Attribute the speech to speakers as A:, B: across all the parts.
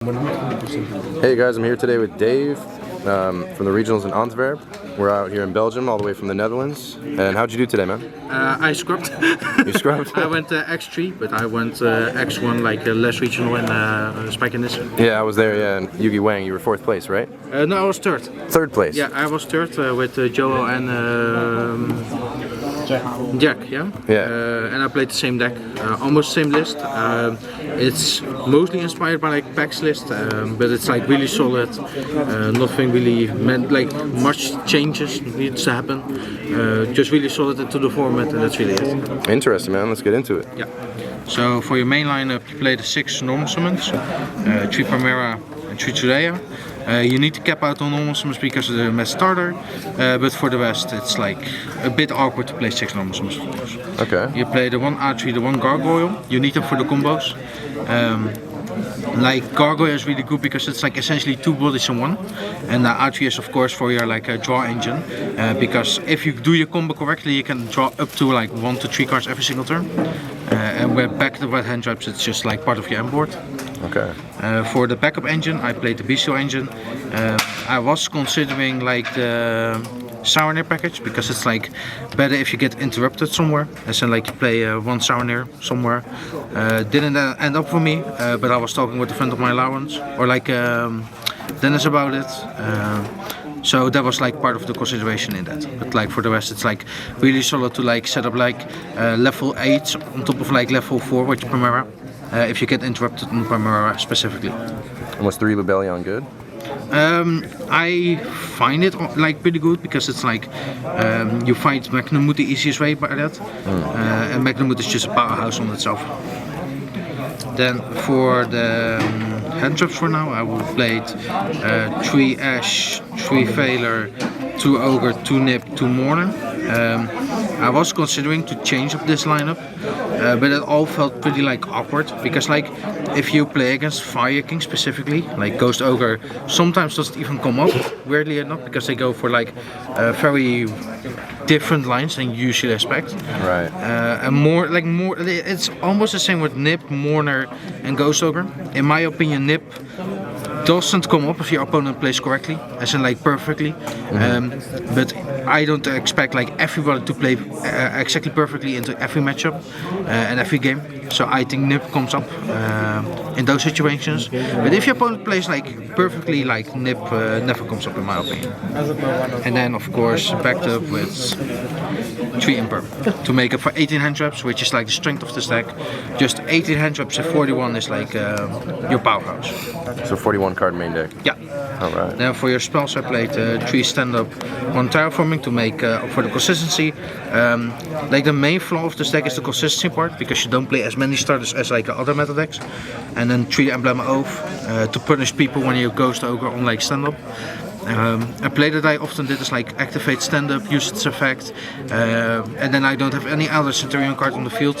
A: Hey guys, I'm here today with Dave from the regionals in Antwerp. We're out here in Belgium, all the way from the Netherlands. And how'd you do today, man?
B: I scrubbed.
A: You scrubbed?
B: I went X3, but I went X1, like less regional in Spijkenisse.
A: Yeah, I was there, yeah, in Yu-Gi Wang. You were 4th place, right?
B: No, I was third.
A: 3rd place?
B: Yeah, I was third with Joel and Jack, yeah?
A: Yeah.
B: And I played the same deck, almost same list. It's mostly inspired by like Pack's list, but it's like really solid. Nothing really meant like much changes needs to happen. Just really solid into the format, and that's really it.
A: Interesting, man. Let's get into it.
B: Yeah. So for your main lineup, you play the 6 normal summons, 3 Primera and 3 Tsudeya. You need to cap out on normal summons because of the match starter, but for the rest it's like a bit awkward to play 6 normal summons, of course.
A: Okay.
B: You play the 1 A3, the 1 Gargoyle. You need them for the combos. Like Gargoyle is really good because it's like essentially 2 bodies in 1, and A3 is of course for your like draw engine, because if you do your combo correctly you can draw up to like 1 to 3 cards every single turn, and with back to right hand traps it's just like part of your end board.
A: Okay.
B: For the backup engine I played the Bestial engine. I was considering like the Souvenir package because it's like better if you get interrupted somewhere, as in like you play 1 Souvenir somewhere. Didn't end up for me, but I was talking with a friend of mine, Lawrence, or like Dennis about it. So that was like part of the consideration in that. But like for the rest it's like really solid to like set up like level 8 on top of like level 4 with your Primera. If you get interrupted on Primera specifically.
A: And was 3 Rebellion good?
B: I find it like pretty good because it's like you find Magnamut the easiest way by that, and Magnamut is just a powerhouse on itself. Then for the hand traps for now, I will play 3 Ash, 3 Failure, 2 Ogre, 2 Nip, 2 Mourner. I was considering to change up this lineup, but it all felt pretty like awkward because like if you play against Fire King specifically, like Ghost Ogre sometimes doesn't even come up, weirdly enough, because they go for like very different lines than you usually expect.
A: Right.
B: And more, it's almost the same with Nip, Mourner and Ghost Ogre. In my opinion, Nip doesn't come up if your opponent plays correctly, as in like perfectly. But I don't expect like everybody to play exactly perfectly into every matchup and every game. So I think Nip comes up in those situations. But if your opponent plays like perfectly, like Nip never comes up in my opinion. And then of course backed up with 3 Imperm to make up for 18 hand traps, which is like the strength of the stack. Just 18 hand traps and 41 is like your powerhouse.
A: So 41 card main deck?
B: Yeah.
A: Alright.
B: Then for your spells I played 3 stand-up, 1 terraforming to make up for the consistency. Like the main flaw of this deck is the consistency part, because you don't play as many starters as like the other meta decks. And then 3 Emblem Oath to punish people when you Ghost Ogre on like stand-up. A play that I often did is like activate stand-up, use its effect, and then I don't have any other Centur-ion card on the field.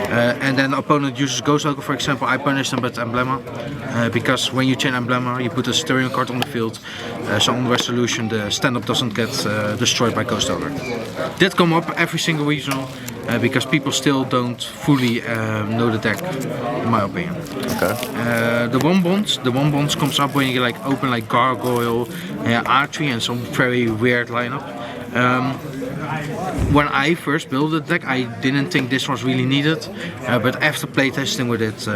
B: And then the opponent uses Ghost Ogre, for example, I punish them with Emblema, because when you chain Emblema you put a Centur-ion card on the field, so on resolution the stand-up doesn't get destroyed by Ghost Ogre. Did come up every single regional, because people still don't fully know the deck, in my opinion.
A: Okay.
B: The one bonds comes up when you like open like Gargoyle, A3 and some very weird lineup. When I first built the deck I didn't think this was really needed, but after playtesting with it,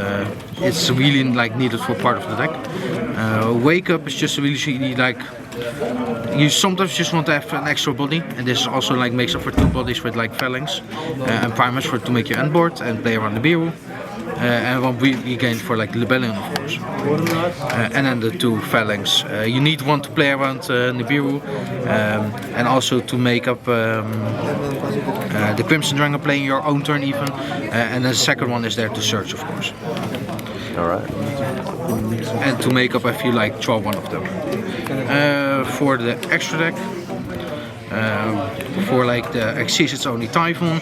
B: it's really like needed for part of the deck. Wake Up is just really like, you sometimes just want to have an extra body, and this also like makes up for 2 bodies with like Phalanx and Primus to make your end board and play around the Biru. And 1 we gained for like Rebellion, of course. And then the 2 Phalanx. You need 1 to play around Nibiru, and also to make up the Crimson Dragon playing your own turn even. And the second one is there to search, of course.
A: Alright.
B: And to make up if you like draw 1 of them. For the extra deck, for like the Xyz it's only Typhon.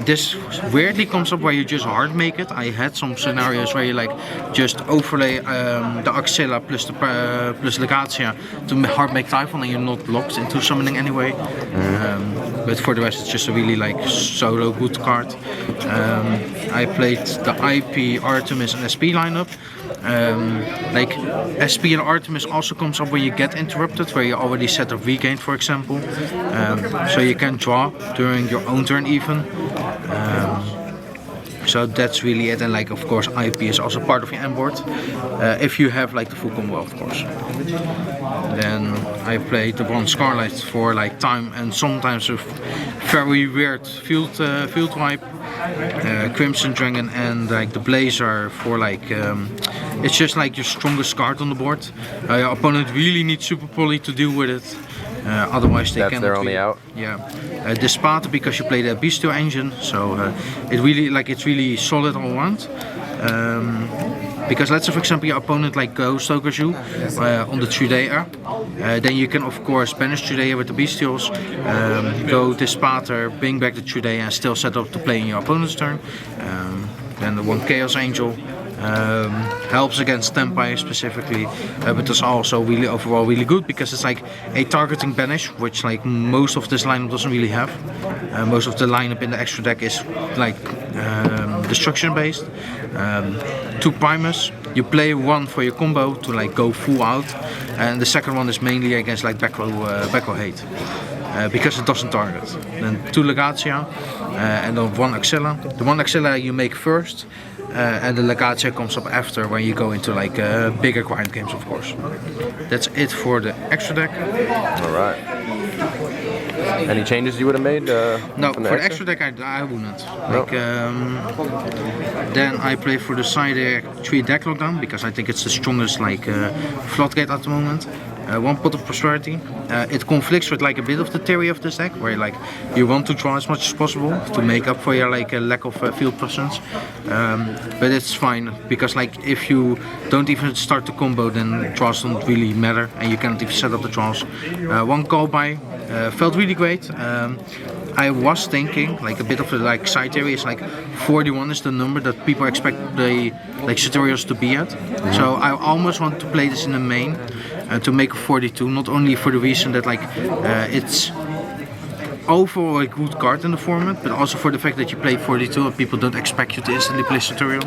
B: This weirdly comes up where you just hard make it. I had some scenarios where you like just overlay the Axilla plus Legatia to hard make Typhon and you're not locked into summoning anyway. But for the rest it's just a really like solo good card. I played the IP, Artemis and SP lineup. Like SP and Artemis also comes up when you get interrupted, where you already set up regain, for example. So you can draw during your own turn even. So that's really it, and like of course IP is also part of your end board, if you have like the full combo, of course. Then I played the Bronze Scarlet for like time and sometimes a very weird field wipe. Crimson Dragon and like the Blazer for like it's just like your strongest card on the board. Your opponent really needs Super Poly to deal with it. Otherwise they
A: That's
B: cannot.
A: their only out.
B: Yeah, Despata because you play the Bistio engine, so it really it's really solid all around. Because let's say for example your opponent like goes Tokazu on the Trudea, then you can of course banish Trudea with the Bestials, go Despata, bring back the Trudea and still set up to play in your opponent's turn. Then the one Chaos Angel helps against Tempai specifically, but it's also really overall really good because it's like a targeting banish, which like most of this lineup doesn't really have. Most of the lineup in the extra deck is like destruction based. 2 Primus, you play 1 for your combo to like go full out, and the second one is mainly against like back row hate. Because it doesn't target. Then 2 Legatia and then 1 Axilla. The 1 Axilla you make first, and the Legatia comes up after when you go into like bigger grind games, of course. That's it for the extra deck.
A: Alright. Any changes you would have made?
B: No, for the extra deck I wouldn't. Like, then I play for the side deck 3 deck lockdown because I think it's the strongest like floodgate at the moment. 1 Pot of Prosperity. It conflicts with like a bit of the theory of this deck, where like you want to draw as much as possible to make up for your like lack of field presence. But it's fine because like if you don't even start the combo, then draws don't really matter, and you cannot even set up the draws. 1 Call by felt really great. I was thinking like a bit of the like side theory is like 41 is the number that people expect the like Centur-ions to be at. So I almost want to play this in the main to make a 42, not only for the reason that like it's overall a good card in the format, but also for the fact that you play 42 and people don't expect you to instantly play Centur-ion.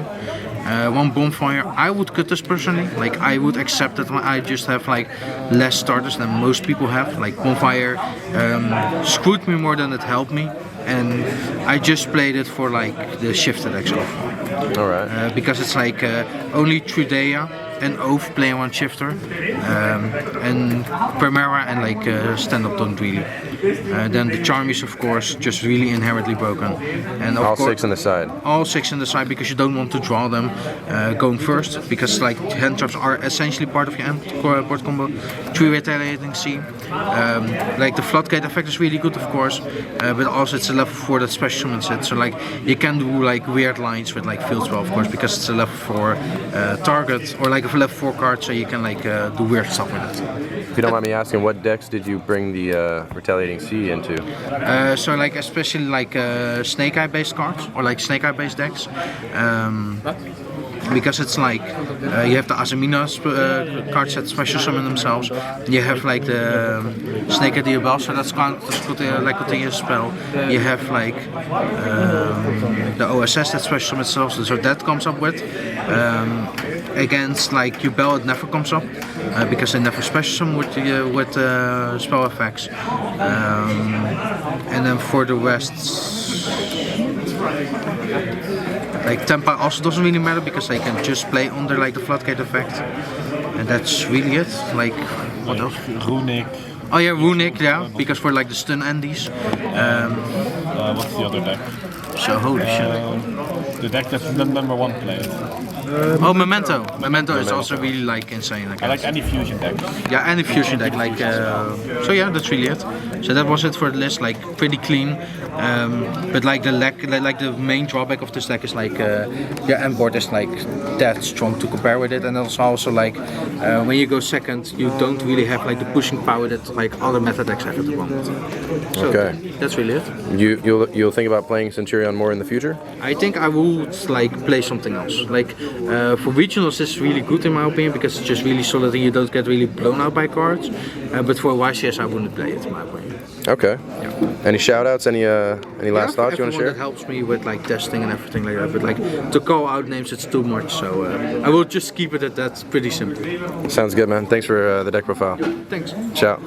B: 1 Bonfire, I would cut this personally, like I would accept that I just have like less starters than most people have. Like Bonfire screwed me more than it helped me, and I just played it for like the shifted deck so far.
A: Alright.
B: Because it's like only Trudea and Oath play 1 shifter, and Primera and like stand-up don't really. Then the Charmies, of course, just really inherently broken. And of
A: all
B: course,
A: 6 on the side.
B: All 6 on the side because you don't want to draw them going first, because like hand traps are essentially part of your end board combo. 3 Retaliating Sea. Like the Floodgate effect is really good, of course, but also it's a level 4 that special summons it. So like you can do like weird lines with like field spell, of course, because it's a level 4 target, or like a level 4 card, so you can like do weird stuff with it.
A: If you don't mind me asking, what decks did you bring the Retaliating Sea into?
B: So like especially like Snake Eye based cards, or like Snake Eye based decks. Because it's like you have the Azaminas cards that special summon themselves. You have like the Snake Eye Diabel, so that's like a continuous spell. You have like the OSS that special summons themselves, so that comes up with. Against like Yubel, it never comes up because they never special summon with spell effects. And then for the rest, like Tempa also doesn't really matter because they can just play under like the Floodgate effect, and that's really it. Like what else?
C: Runic.
B: Oh yeah, Runic, yeah, because for like the stun endies.
C: What's the other deck?
B: So holy shit.
C: The deck that's the number 1 played.
B: Oh, Memento. Memento is also really like insane.
C: I like any fusion deck.
B: Yeah, any fusion deck. Like so yeah, that's really it. So that was it for the list. Like pretty clean. But like the main drawback of this deck is like your end board is like that strong to compare with it, and it's also like when you go second, you don't really have like the pushing power that like other meta decks have at the moment. So
A: Okay.
B: that's really it.
A: You'll think about playing Centur-ion more in the future?
B: I think I would like play something else. Like For regionals, it's really good in my opinion because it's just really solid and you don't get really blown out by cards. But for YCS, I wouldn't play it in my opinion.
A: Okay. Any shout-outs? Any last thoughts you want to share?
B: That helps me with like testing and everything like that. But like to call out names, it's too much. So I will just keep it at that. Pretty simple.
A: Sounds good, man. Thanks for the deck profile.
B: Thanks.
A: Ciao.